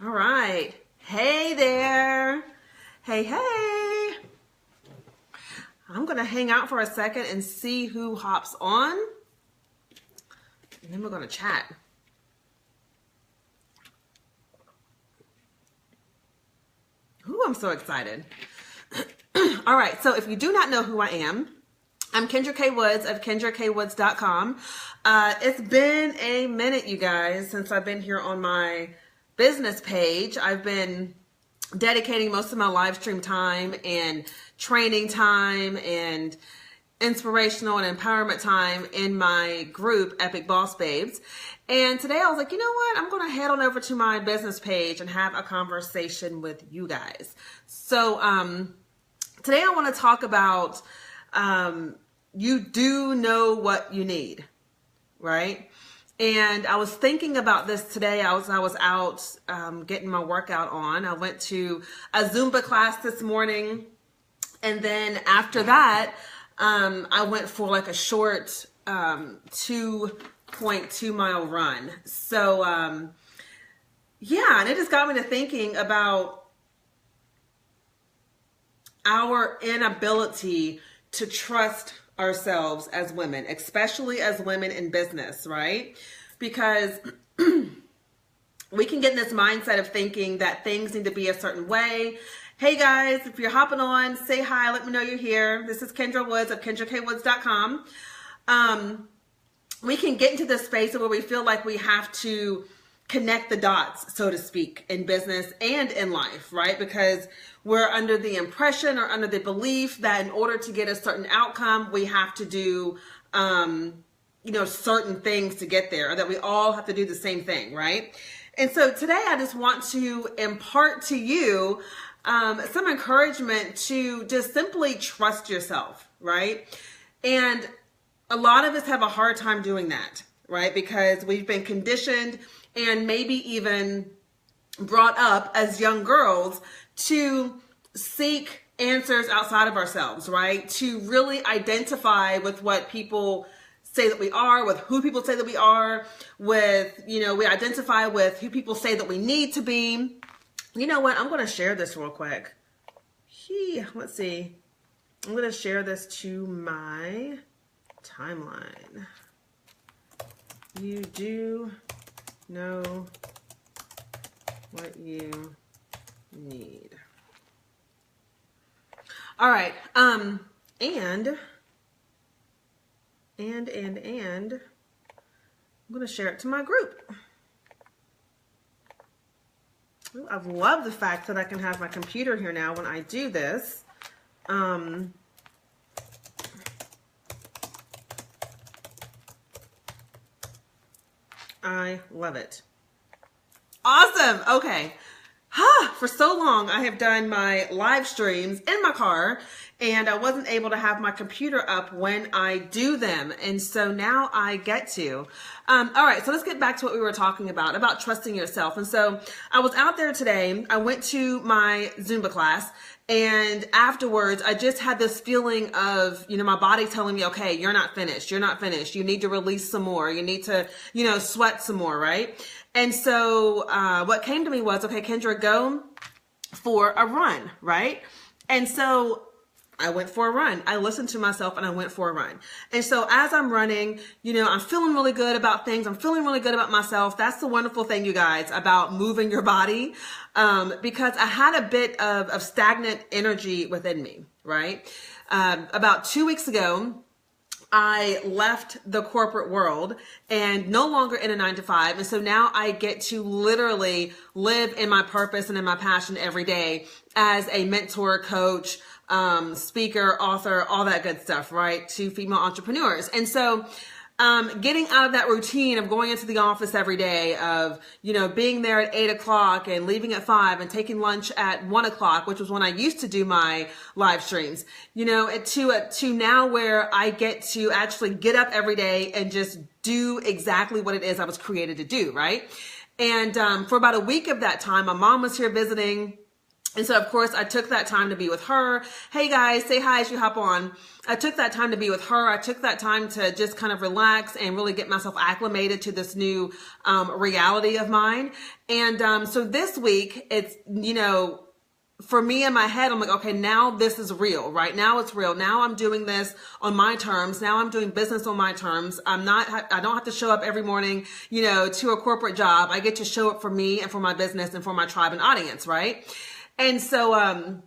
All right. Hey there. Hey, hey. I'm going to hang out for a second and see who hops on. And then we're going to chat. Ooh, I'm so excited. All right. So if you do not know who I am, I'm Kendra K. Woods of KendraKWoods.com. It's been a minute, you guys, since I've been here on my business page. I've been dedicating most of my live stream time and training time and inspirational and empowerment time in my group, Epic Boss Babes. And today I was like, you know what? I'm going to head on over to my business page and have a conversation with you guys. So today I want to talk about you do know what you need, right? And I was thinking about this today. I was out getting my workout on. I went to a Zumba class this morning. And then after that, I went for like a short 2.2 mile run. So yeah, and it just got me to thinking about our inability to trust ourselves as women, especially as women in business, right? Because we can get in this mindset of thinking that things need to be a certain way. Hey guys, if you're hopping on, say hi, let me know you're here. This is Kendra Woods of KendraKWoods.com. We can get into this space where we feel like we have to connect the dots, so to speak, in business and in life, right? Because we're under the impression or under the belief that in order to get a certain outcome, we have to do, certain things to get there, or that we all have to do the same thing, right? And so today I just want to impart to you some encouragement to just simply trust yourself, right? And a lot of us have a hard time doing that, right? Because we've been conditioned and maybe even brought up as young girls to seek answers outside of ourselves, right? To really identify with what people say that we are, with who people say that we are, with, we identify with who people say that we need to be. You know what? I'm going to share this real quick. Let's see. I'm going to share this to my timeline. You do know what you need. All right. And I'm going to share it to my group. Ooh, I love the fact that I can have my computer here now when I do this. I love it. Awesome. Okay. For so long, I have done my live streams in my car, and I wasn't able to have my computer up when I do them. And so now I get to. All right, so let's get back to what we were talking about trusting yourself. And so I was out there today. I went to my Zumba class, and afterwards, I just had this feeling of, my body telling me, okay, you're not finished. You're not finished. You need to release some more. You need to, sweat some more, right? And so what came to me was, okay, Kendra, go for a run, right? And so I went for a run. I listened to myself and I went for a run. And so as I'm running, I'm feeling really good about things. I'm feeling really good about myself. That's the wonderful thing, you guys, about moving your body, because I had a bit of stagnant energy within me, right? About 2 weeks ago, I left the corporate world and no longer in a 9-to-5. And so now I get to literally live in my purpose and in my passion every day as a mentor, coach, speaker, author, all that good stuff, right? To female entrepreneurs. And so getting out of that routine of going into the office every day, of, being there at 8 o'clock and leaving at 5 and taking lunch at 1 o'clock, which was when I used to do my live streams, to now where I get to actually get up every day and just do exactly what it is I was created to do, right? And for about a week of that time, my mom was here visiting. And so, of course, I took that time to be with her. Hey guys, say hi as you hop on. I took that time to be with her. I took that time to just kind of relax and really get myself acclimated to this new reality of mine. And so this week, it's, for me in my head, I'm like, okay, now this is real, right? Now it's real. Now I'm doing this on my terms. Now I'm doing business on my terms. I don't have to show up every morning, to a corporate job. I get to show up for me and for my business and for my tribe and audience, right? And so, I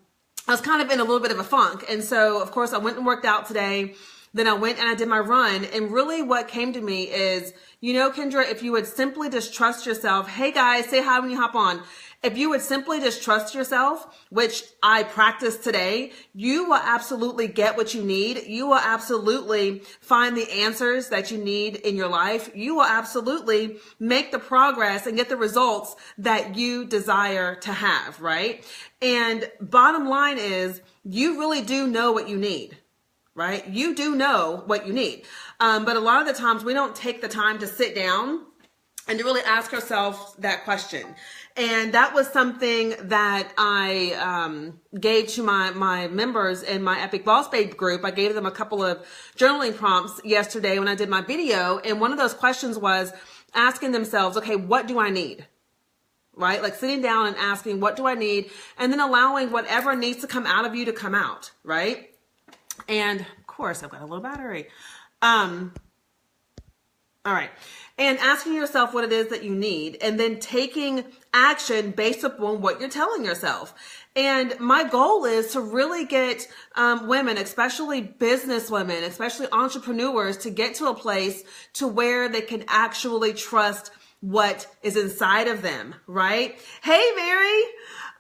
was kind of in a little bit of a funk. And so, of course, I went and worked out today. Then I went and I did my run. And really what came to me is, Kendra, if you would simply just trust yourself. Hey guys, say hi when you hop on. If you would simply just trust yourself, which I practiced today, you will absolutely get what you need. You will absolutely find the answers that you need in your life. You will absolutely make the progress and get the results that you desire to have, right? And bottom line is, you really do know what you need. Right? You do know what you need. But a lot of the times we don't take the time to sit down and to really ask ourselves that question. And that was something that I gave to my members in my Epic Boss Babe group. I gave them a couple of journaling prompts yesterday when I did my video. And one of those questions was asking themselves, okay, what do I need? Right? Like sitting down and asking, what do I need? And then allowing whatever needs to come out of you to come out, right? And of course, I've got a little battery. All right. And asking yourself what it is that you need and then taking action based upon what you're telling yourself. And my goal is to really get women, especially business women, especially entrepreneurs, to get to a place to where they can actually trust what is inside of them, right? Hey, Mary.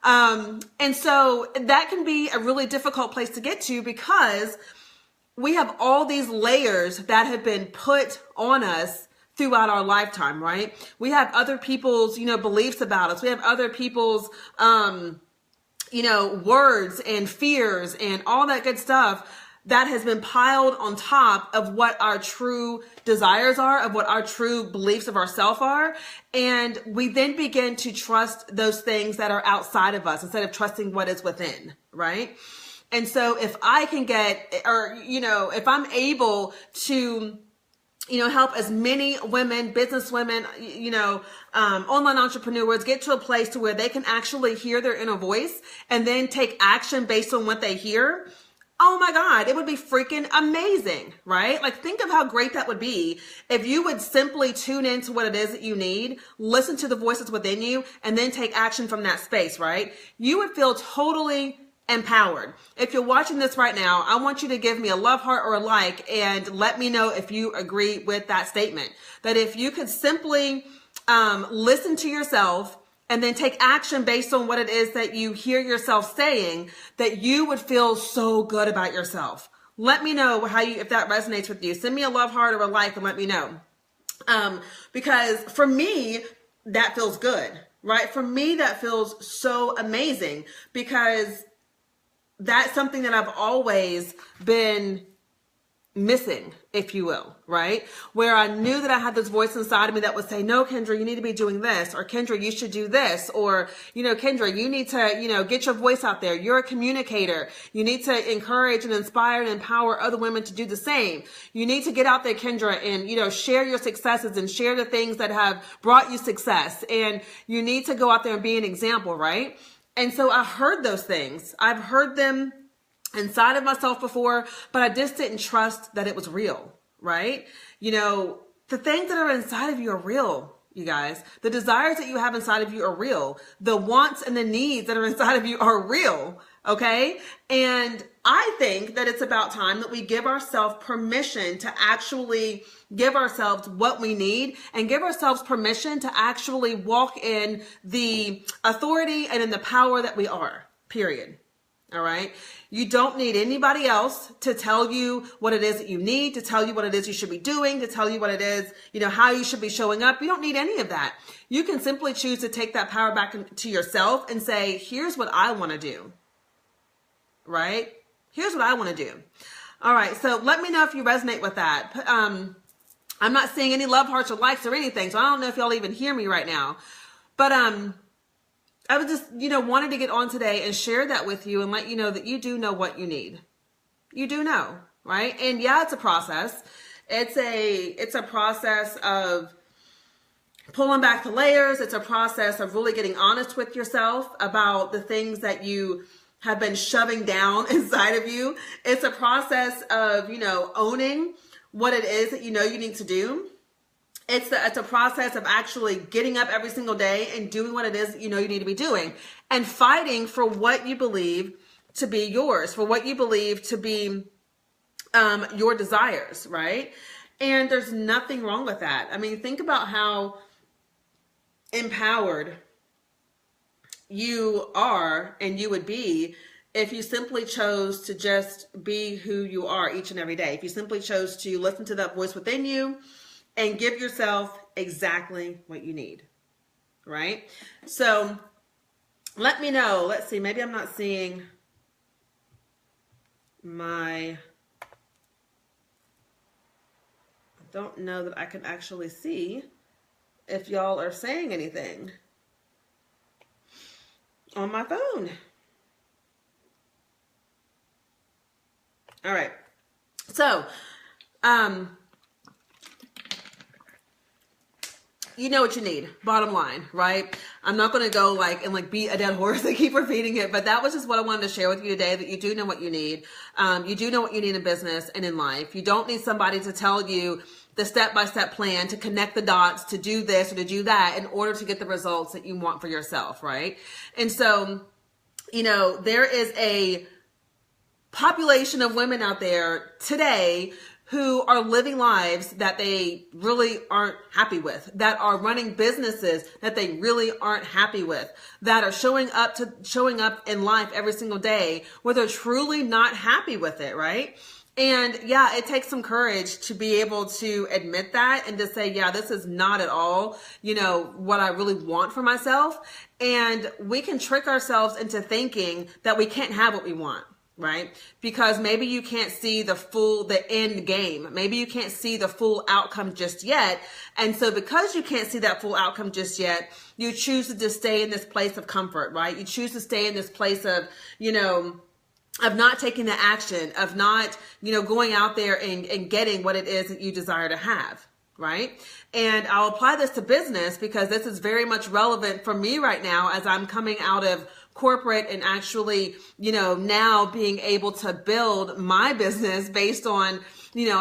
And so that can be a really difficult place to get to because we have all these layers that have been put on us throughout our lifetime, right? We have other people's, beliefs about us. We have other people's, words and fears and all that good stuff that has been piled on top of what our true desires are, of what our true beliefs of ourselves are. And we then begin to trust those things that are outside of us instead of trusting what is within, right? And so if I can if I'm able to, help as many women, business women, online entrepreneurs get to a place to where they can actually hear their inner voice and then take action based on what they hear. Oh my God, it would be freaking amazing, right? Like think of how great that would be if you would simply tune into what it is that you need, listen to the voices within you, and then take action from that space, right? You would feel totally empowered. If you're watching this right now, I want you to give me a love heart or a like and let me know if you agree with that statement. That if you could simply listen to yourself and then take action based on what it is that you hear yourself saying, that you would feel so good about yourself. Let me know if that resonates with you. Send me a love heart or a like and let me know. Because for me, that feels good, right? For me, that feels so amazing because that's something that I've always been missing, if you will, right? Where I knew that I had this voice inside of me that would say, no, Kendra, you need to be doing this, or Kendra, you should do this, or, Kendra, you need to, get your voice out there. You're a communicator. You need to encourage and inspire and empower other women to do the same. You need to get out there, Kendra, and, share your successes and share the things that have brought you success. And you need to go out there and be an example, right? And so I heard those things. I've heard them inside of myself before, but I just didn't trust that it was real, right? The things that are inside of you are real, you guys. The desires that you have inside of you are real. The wants and the needs that are inside of you are real, okay? And I think that it's about time that we give ourselves permission to actually give ourselves what we need and give ourselves permission to actually walk in the authority and in the power that we are, period. All right. You don't need anybody else to tell you what it is that you need, to tell you what it is you should be doing, to tell you what it is, how you should be showing up. You don't need any of that. You can simply choose to take that power back to yourself and say, here's what I want to do. Right? Here's what I want to do. All right. So let me know if you resonate with that. I'm not seeing any love hearts or likes or anything. So I don't know if y'all even hear me right now, but, I was just, wanted to get on today and share that with you and let you know that you do know what you need. You do know, right? And yeah, it's a process. It's a process of pulling back the layers. It's a process of really getting honest with yourself about the things that you have been shoving down inside of you. It's a process of, owning what it is that you need to do. It's a process of actually getting up every single day and doing what it is that you need to be doing, and fighting for what you believe to be yours, for what you believe to be your desires, right? And there's nothing wrong with that. I mean, think about how empowered you are and you would be if you simply chose to just be who you are each and every day. If you simply chose to listen to that voice within you and give yourself exactly what you need, right? So let me know. Let's see, maybe I'm not seeing I don't know that I can actually see if y'all are saying anything on my phone. All right. So, you know what you need, bottom line, right? I'm not going to go and beat a dead horse and keep repeating it, but that was just what I wanted to share with you today, that you do know what you need. You do know what you need in business and in life. You don't need somebody to tell you the step-by-step plan to connect the dots, to do this or to do that in order to get the results that you want for yourself, right? And so, there is a population of women out there today who are living lives that they really aren't happy with, that are running businesses that they really aren't happy with, that are showing up in life every single day where they're truly not happy with it, right? And yeah, it takes some courage to be able to admit that and to say, yeah, this is not at all, what I really want for myself. And we can trick ourselves into thinking that we can't have what we want. Right? Because maybe you can't see the end game. Maybe you can't see the full outcome just yet. And so because you can't see that full outcome just yet, you choose to just stay in this place of comfort, right? You choose to stay in this place of, of not taking the action, of not, going out there and getting what it is that you desire to have. Right? And I'll apply this to business because this is very much relevant for me right now as I'm coming out of corporate and actually, now being able to build my business based on,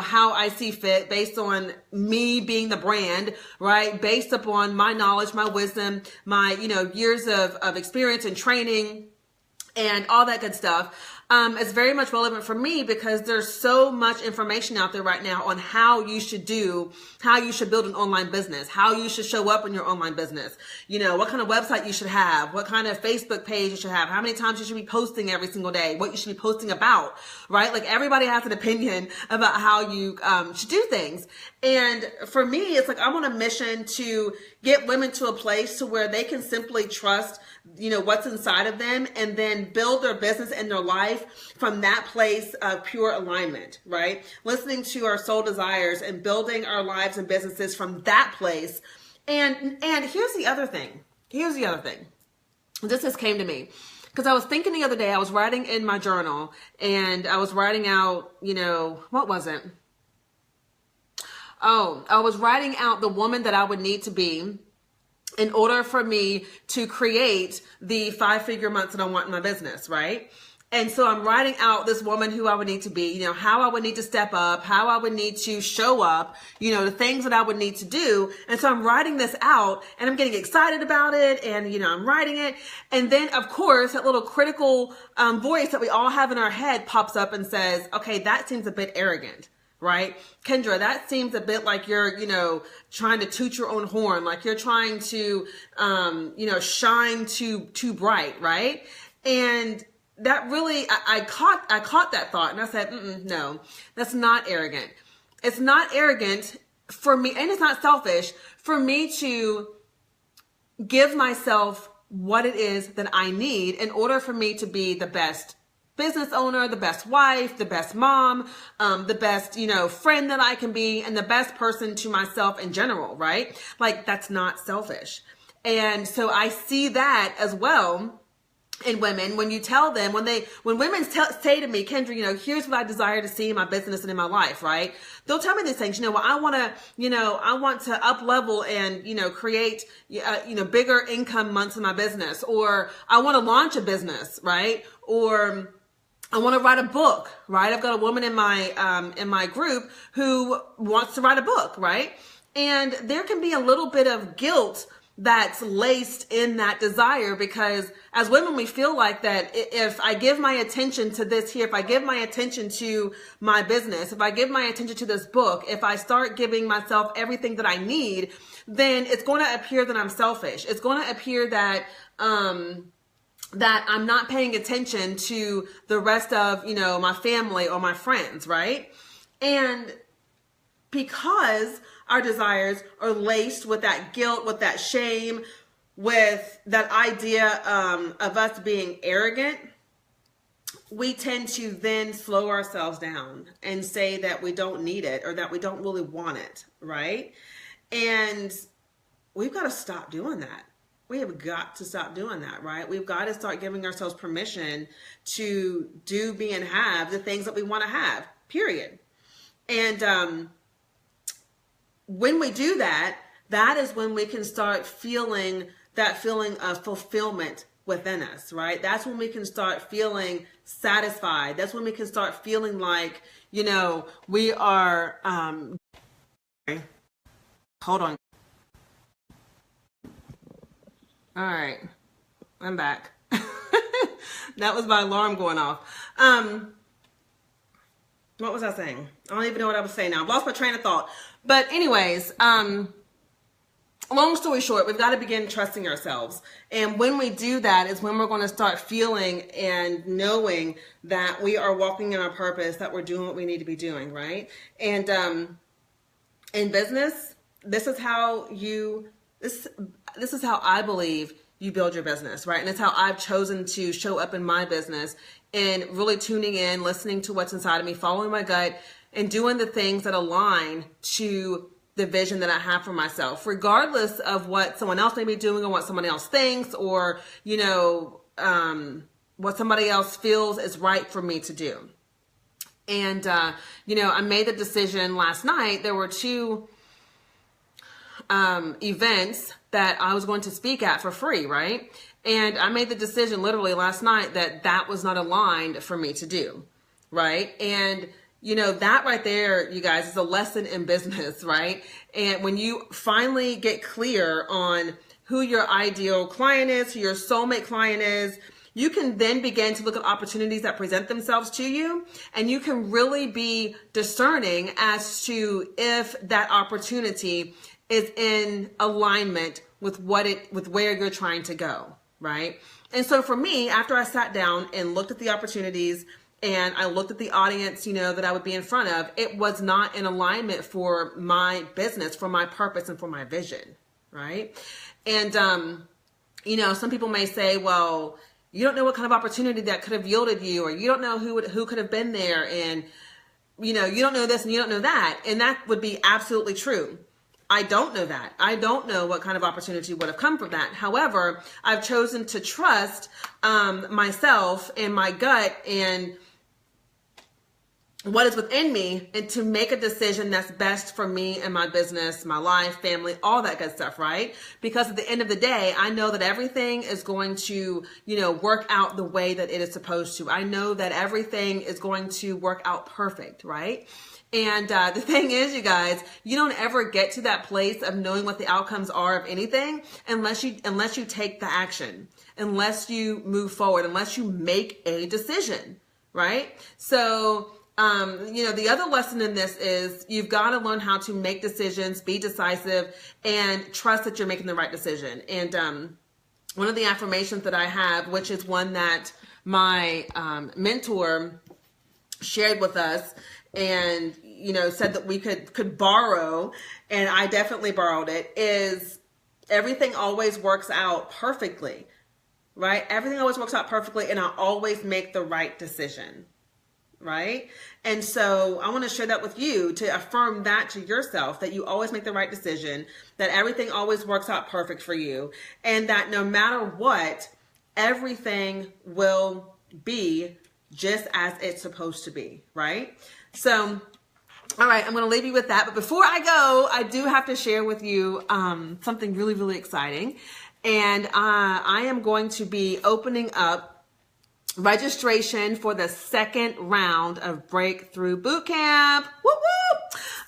how I see fit, based on me being the brand, right? Based upon my knowledge, my wisdom, my, years of experience and training and all that good stuff. It's very much relevant for me because there's so much information out there right now on how you should build an online business, how you should show up in your online business, what kind of website you should have, what kind of Facebook page you should have, how many times you should be posting every single day, what you should be posting about, right? Like everybody has an opinion about how you should do things. And for me, it's I'm on a mission to get women to a place to where they can simply trust, what's inside of them and then build their business and their life from that place of pure alignment, right? Listening to our soul desires and building our lives and businesses from that place. And here's the other thing. This just came to me. Because I was thinking the other day, I was writing in my journal and I was writing out, what was it? Oh, I was writing out the woman that I would need to be in order for me to create the 5-figure months that I want in my business, right? And so I'm writing out this woman who I would need to be, how I would need to step up, how I would need to show up, the things that I would need to do. And so I'm writing this out and I'm getting excited about it and, I'm writing it. And then of course, that little critical voice that we all have in our head pops up and says, okay, that seems a bit arrogant. Right? Kendra, that seems a bit like you're, trying to toot your own horn, like you're trying to, shine too bright, right? And that really, I caught that thought and I said, no, that's not arrogant. It's not arrogant for me, and it's not selfish for me to give myself what it is that I need in order for me to be the best business owner, the best wife, the best mom, the best, friend that I can be, and the best person to myself in general, right? Like that's not selfish. And so I see that as well in women. When you tell them, when women say to me, Kendra, here's what I desire to see in my business and in my life, right? They'll tell me these things, well, I want to up level and, create, bigger income months in my business, or I want to launch a business, right? Or I want to write a book, right? I've got a woman in my group who wants to write a book, right? And there can be a little bit of guilt that's laced in that desire, because as women, we feel like that if I give my attention to this here, if I give my attention to my business, if I give my attention to this book, if I start giving myself everything that I need, then it's going to appear that I'm selfish. It's going to appear that that I'm not paying attention to the rest of, my family or my friends, right? And because our desires are laced with that guilt, with that shame, with that idea of us being arrogant, we tend to then slow ourselves down and say that we don't need it or that we don't really want it, right? And we've got to stop doing that. We have got to stop doing that, right? We've got to start giving ourselves permission to do, be, and have the things that we want to have, period. And when we do that, that is when we can start feeling that feeling of fulfillment within us, right? That's when we can start feeling satisfied. That's when we can start feeling like, we are, hold on. All right, I'm back. That was my alarm going off. What was I saying? I don't even know what I was saying now. I've lost my train of thought. But anyways, long story short, we've got to begin trusting ourselves. And when we do that is when we're going to start feeling and knowing that we are walking in our purpose, that we're doing what we need to be doing, right? And in business, this is how I believe you build your business, right? And it's how I've chosen to show up in my business, and really tuning in, listening to what's inside of me, following my gut, and doing the things that align to the vision that I have for myself, regardless of what someone else may be doing or what someone else thinks, or, what somebody else feels is right for me to do. And, I made the decision last night. There were two events that I was going to speak at for free, right? And I made the decision literally last night that was not aligned for me to do, right? And that right there, you guys, is a lesson in business, right? And when you finally get clear on who your ideal client is, who your soulmate client is, you can then begin to look at opportunities that present themselves to you, and you can really be discerning as to if that opportunity is in alignment with where you're trying to go, right? And so for me, after I sat down and looked at the opportunities and I looked at the audience, that I would be in front of, it was not in alignment for my business, for my purpose, and for my vision, right? And, some people may say, well, you don't know what kind of opportunity that could have yielded you, or you don't know who could have been there, and, you don't know this and you don't know that. And that would be absolutely true. I don't know that. I don't know what kind of opportunity would have come from that. However, I've chosen to trust myself and my gut and what is within me, and to make a decision that's best for me and my business, my life, family, all that good stuff, right? Because at the end of the day, I know that everything is going to, work out the way that it is supposed to. I know that everything is going to work out perfect, right? And the thing is, you guys, you don't ever get to that place of knowing what the outcomes are of anything unless you take the action, unless you move forward, unless you make a decision, right? So, the other lesson in this is you've got to learn how to make decisions, be decisive, and trust that you're making the right decision. And one of the affirmations that I have, which is one that my mentor shared with us, and said that we could borrow, and I definitely borrowed it, is everything always works out perfectly, right? Everything always works out perfectly, and I always make the right decision. right? And so I want to share that with you to affirm that to yourself, that you always make the right decision, that everything always works out perfect for you, and that no matter what, everything will be just as it's supposed to be, right? So, all right, I'm going to leave you with that. But before I go, I do have to share with you something really, really exciting. And I am going to be opening up registration for the second round of Breakthrough Bootcamp. Woo woo!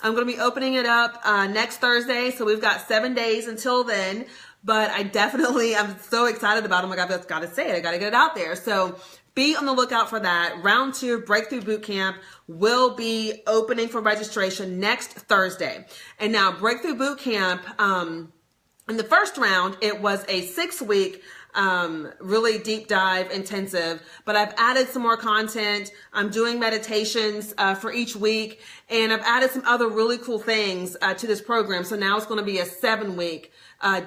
I'm going to be opening it up next Thursday. So we've got 7 days until then. But I'm so excited about it. Oh my God, I've got to say it. I got to get it out there. So be on the lookout for that. Round 2 of Breakthrough Bootcamp will be opening for registration next Thursday. And now Breakthrough Bootcamp, in the first round, it was a 6-week really deep dive intensive, but I've added some more content. I'm doing meditations for each week, and I've added some other really cool things to this program. So now it's going to be a 7-week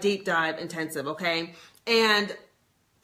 deep dive intensive, okay? And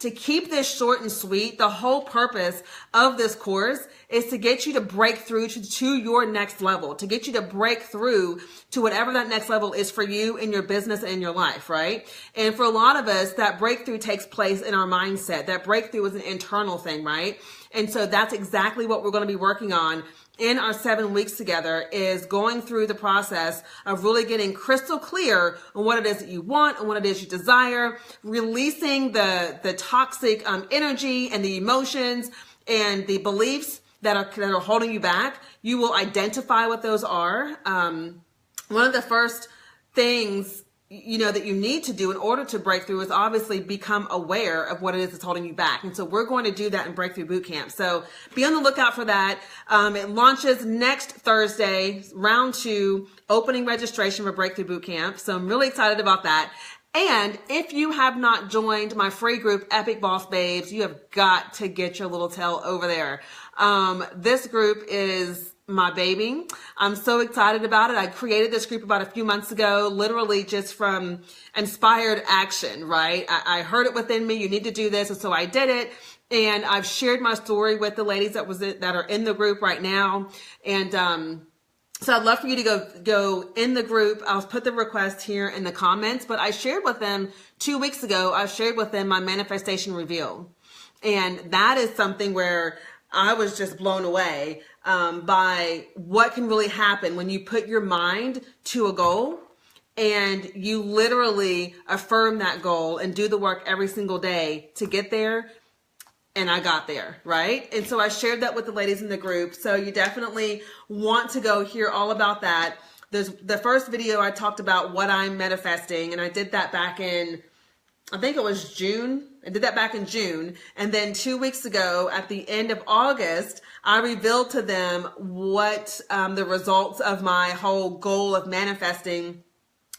to keep this short and sweet, the whole purpose of this course is to get you to break through to your next level, to get you to break through to whatever that next level is for you in your business and in your life, right? And for a lot of us, that breakthrough takes place in our mindset. That breakthrough is an internal thing, right? And so that's exactly what we're going to be working on in our 7 weeks together, is going through the process of really getting crystal clear on what it is that you want and what it is you desire, releasing the toxic energy and the emotions and the beliefs that are holding you back. You will identify what those are. One of the first things that you need to do in order to break through is obviously become aware of what it is that's holding you back. And so we're going to do that in Breakthrough Bootcamp. So be on the lookout for that. It launches next Thursday, round 2, opening registration for Breakthrough Bootcamp. So I'm really excited about that. And if you have not joined my free group, Epic Boss Babes, you have got to get your little tail over there. This group is my baby. I'm so excited about it. I created this group about a few months ago, literally just from inspired action, right? I heard it within me. You need to do this. And so I did it. And I've shared my story with the ladies that are in the group right now. And, so I'd love for you to go in the group. I'll put the request here in the comments, but I shared with them 2 weeks ago, I shared with them my manifestation reveal. And that is something where I was just blown away by what can really happen when you put your mind to a goal and you literally affirm that goal and do the work every single day to get there. And I got there, right? And so I shared that with the ladies in the group. So you definitely want to go hear all about that. The first video I talked about what I'm manifesting, and I did that back in, I think it was June. I did that back in June. And then 2 weeks ago, at the end of August, I revealed to them what the results of my whole goal of manifesting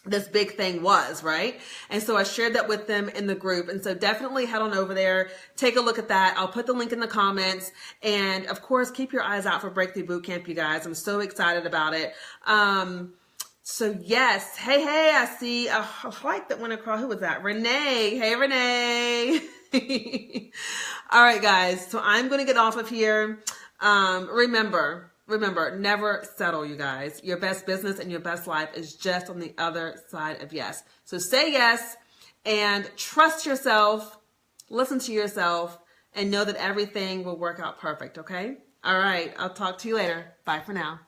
this big thing was, right? And so I shared that with them in the group. And so definitely head on over there, take a look at that. I'll put the link in the comments. And of course, keep your eyes out for Breakthrough Bootcamp, you guys. I'm so excited about it. So yes, hey, I see a light that went across. Who was that? Renee. Hey, Renee. All right, guys. So I'm going to get off of here. Remember, never settle, you guys. Your best business and your best life is just on the other side of yes. So say yes and trust yourself, listen to yourself, and know that everything will work out perfect, okay? All right, I'll talk to you later. Bye for now.